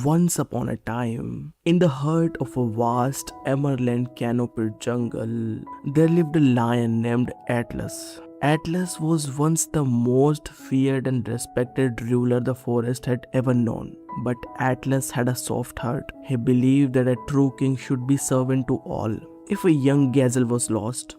Once upon a time, in the heart of a vast emerald canopied jungle, there lived a lion named Atlas. Atlas was once the most feared and respected ruler the forest had ever known. But Atlas had a soft heart. He believed that a true king should be servant to all. If a young gazelle was lost,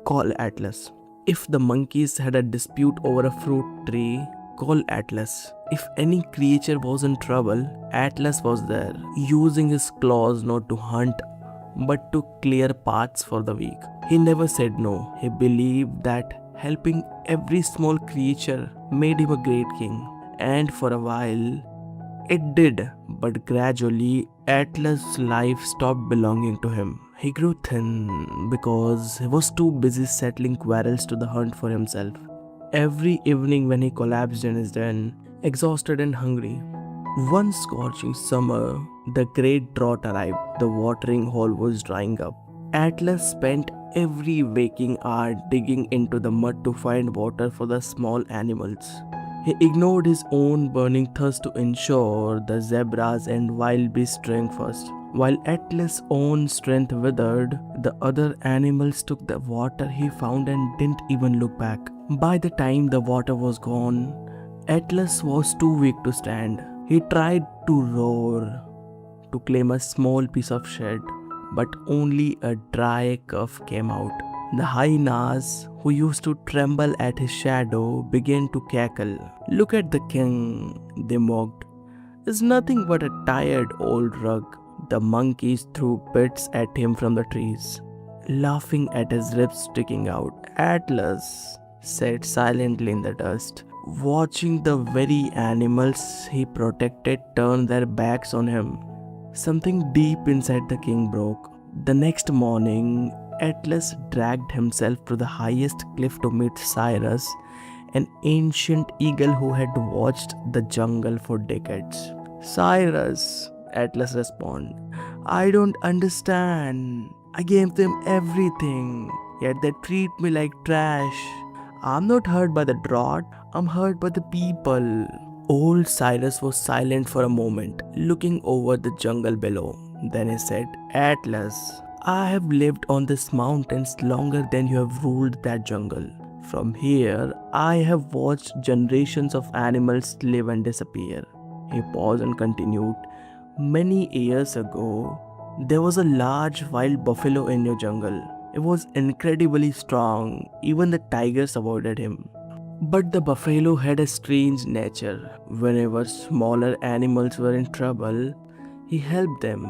call Atlas. If the monkeys had a dispute over a fruit tree, call Atlas. If any creature was in trouble, Atlas was there, using his claws not to hunt but to clear paths for the weak. He never said no. He believed that helping every small creature made him a great king. And for a while, it did, but gradually Atlas' life stopped belonging to him. He grew thin because he was too busy settling quarrels to the hunt for himself. Every evening when he collapsed in his den, exhausted and hungry. One scorching summer, the great drought arrived. The watering hole was drying up. Atlas spent every waking hour digging into the mud to find water for the small animals. He ignored his own burning thirst to ensure the zebras and wild beasts drank first. While Atlas' own strength withered, the other animals took the water he found and didn't even look back. By the time the water was gone, Atlas was too weak to stand. He tried to roar, to claim a small piece of shed, but only a dry cough came out. The hyenas, who used to tremble at his shadow, began to cackle. "Look at the king," they mocked. "Is nothing but a tired old rug." The monkeys threw bits at him from the trees, laughing at his ribs sticking out. Atlas sat silently in the dust, watching the very animals he protected turn their backs on him. Something deep inside the king broke. The next morning, Atlas dragged himself to the highest cliff to meet Cyrus, an ancient eagle who had watched the jungle for decades. "Cyrus," Atlas responded, "I don't understand. I gave them everything, yet they treat me like trash. I'm not hurt by the drought, I'm hurt by the people." Old Cyrus was silent for a moment, looking over the jungle below. Then he said, "Atlas, I have lived on these mountains longer than you have ruled that jungle. From here, I have watched generations of animals live and disappear." He paused and continued, "Many years ago, there was a large wild buffalo in your jungle. It was incredibly strong, even the tigers avoided him. But the buffalo had a strange nature. Whenever smaller animals were in trouble, he helped them.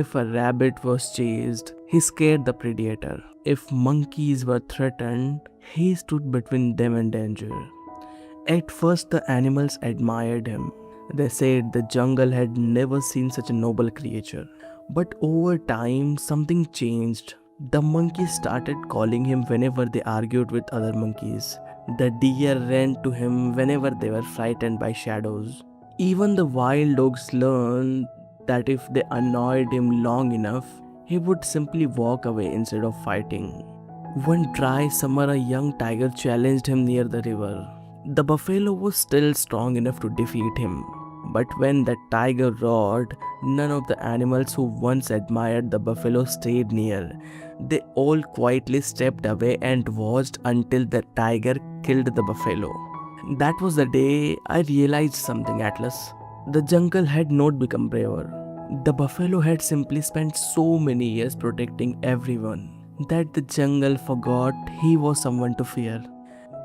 If a rabbit was chased, he scared the predator. If monkeys were threatened, he stood between them and danger." At first, the animals admired him. They said the jungle had never seen such a noble creature. But over time, something changed. The monkeys started calling him whenever they argued with other monkeys. The deer ran to him whenever they were frightened by shadows. Even the wild dogs learned that if they annoyed him long enough, he would simply walk away instead of fighting. One dry summer, a young tiger challenged him near the river. The buffalo was still strong enough to defeat him. But when the tiger roared, none of the animals who once admired the buffalo stayed near. They all quietly stepped away and watched until the tiger killed the buffalo. That was the day I realized something, Atlas. The jungle had not become braver. The buffalo had simply spent so many years protecting everyone that the jungle forgot he was someone to fear.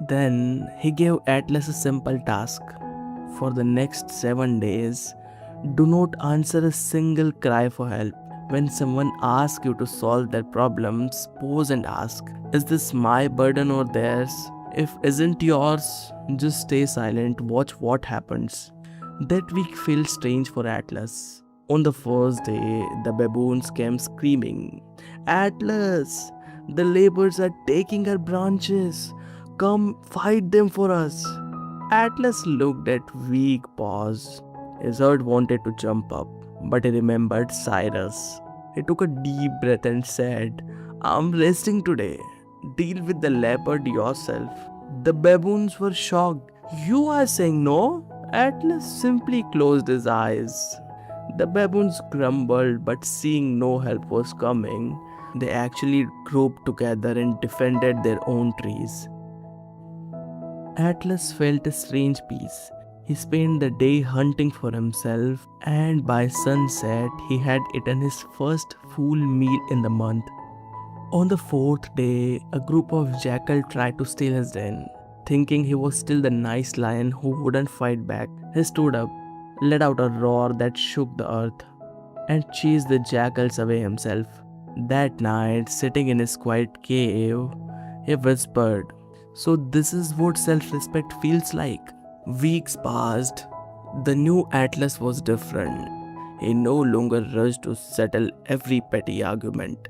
Then he gave Atlas a simple task. For the next 7 days, do not answer a single cry for help. When someone asks you to solve their problems, pause and ask, "Is this my burden or theirs?" If isn't yours, just stay silent, watch what happens. That week felt strange for Atlas. On the first day, the baboons came screaming, "Atlas, the laborers are taking our branches. Come fight them for us." Atlas looked at weak paws. His heart wanted to jump up, but he remembered Cyrus. He took a deep breath and said, "I'm resting today. Deal with the leopard yourself." The baboons were shocked. "You are saying no?" Atlas simply closed his eyes. The baboons grumbled, but seeing no help was coming, they actually grouped together and defended their own trees. Atlas felt a strange peace. He spent the day hunting for himself, and by sunset, he had eaten his first full meal in the month. On the fourth day, a group of jackals tried to steal his den. Thinking he was still the nice lion who wouldn't fight back, he stood up, let out a roar that shook the earth, and chased the jackals away himself. That night, sitting in his quiet cave, he whispered, "So this is what self-respect feels like." Weeks passed. The new Atlas was different. He no longer rushed to settle every petty argument.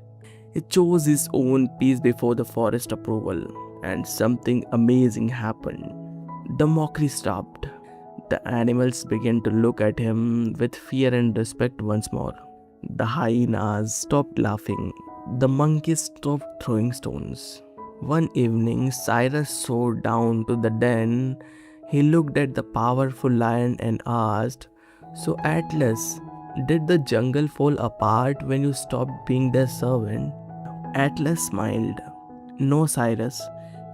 He chose his own peace before the forest approval, and something amazing happened. The mockery stopped. The animals began to look at him with fear and respect once more. The hyenas stopped laughing. The monkeys stopped throwing stones. One evening, Cyrus soared down to the den. He looked at the powerful lion and asked, "So, Atlas, did the jungle fall apart when you stopped being their servant?" Atlas smiled. "No, Cyrus.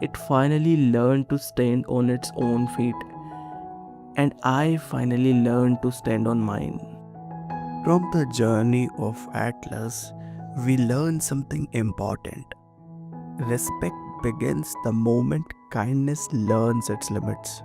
It finally learned to stand on its own feet. And I finally learned to stand on mine." From the journey of Atlas, we learn something important. Respect begins the moment kindness learns its limits.